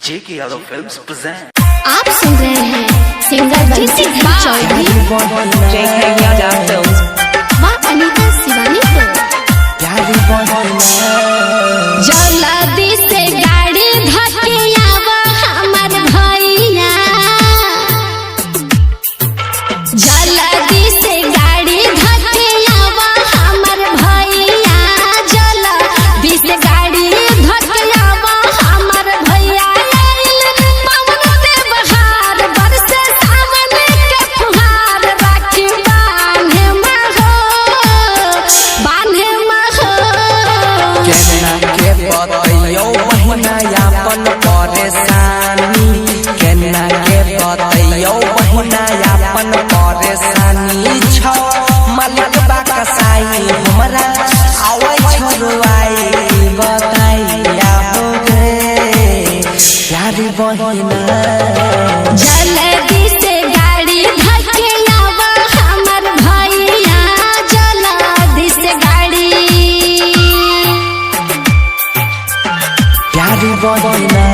जेके Yadav films present. आप सुन रहे हैं सिंगर बंसी चौधरी जेके यादव फिल्म्स व अनीता शिवानी को जल्दी से गाड़ी धकियावा हमर भैया, जल्दी से गाड़ी धकियावा हमर भैया, जल्दी से गाड़ी धकियावा हमर भैया। पवन दे बहार बरसे सावन के फुहार, राखी बांधे महो केना के बतैयो महीना यापन परेशानी, केना के बतैयो महीना यापन परेशानी छौ मलिक बा कसाई हमरा आवे छोड़वाई बताइया हो रे प्यारी बहिना। जल्दी से गाड़ी धकियावा हमर भैया, जल्दी से गाड़ी प्यारी बहिना,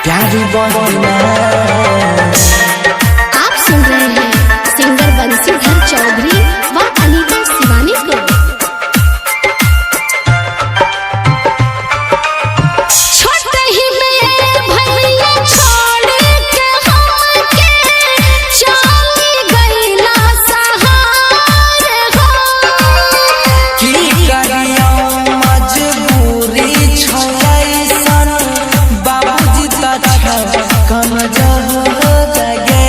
प्यारी बहिना। आप सुन रहे हैं सिंगर बंसीधर चौधरी व अनीता शिवानी को। छोटे ही में भैया छोड़ के हमके चली गईला सहार हो। की करियो मजबूरी छौ ऐसन बाबूजी त कमजोर हो गए,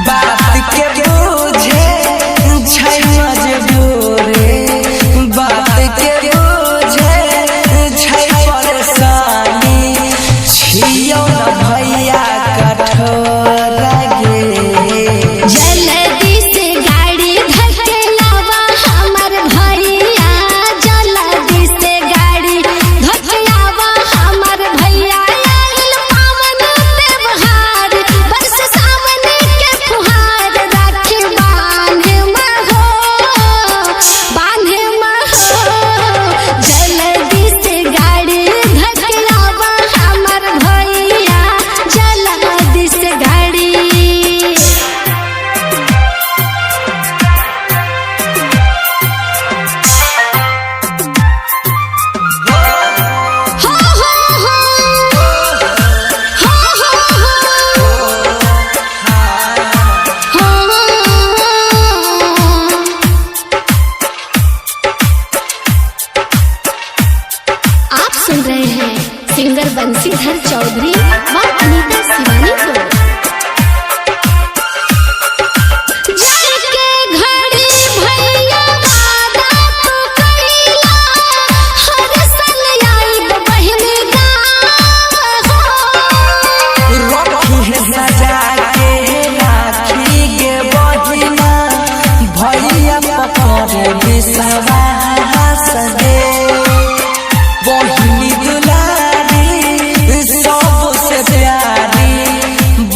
बात के बुझे छै मजबूरी, बात के बुझे छै परेशानी छियो न भैया कठोर गे। जल्दी से गाड़ी धकियावा हमर भैया, जल्दी से गाड़ी धकियावा हमर भैया। आइल पावन त्योहार बरस सावन के फुहार, राखी बांधे महो जल्दी से गाड़ी धकियावा हमर भैया, जल्दी से गाड़ी। आप सुन रहे हैं सिंगर बंसीधर चौधरी व अनीता शिवानी को। जाके घड़ी भैया वादा तू कइला, हर साल आइब बहिनी गाँव हो। रखी है सजा के राखी गे बहिना, भैया पकड़े विश्वास दे बहिनी दुलारी सबसे प्यारी,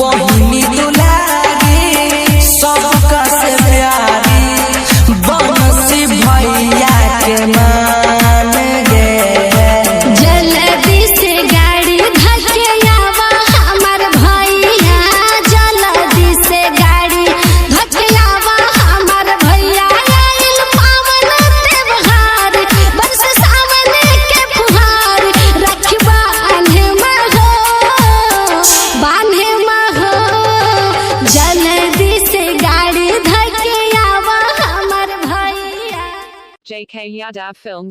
बहिनी दुलारी सबका से प्यारी, बंसी भैया के मान गे। जल्दी से गाड़ी धकियावा हमर भैया, जल्दी से गाड़ी धकियावा हमर भैया। आइल पावन त्योहार बरस सावन के फुहार, राखी बांधे महो जल्दी से गाड़ी धकियावा हमर भैया। JK Yadav Film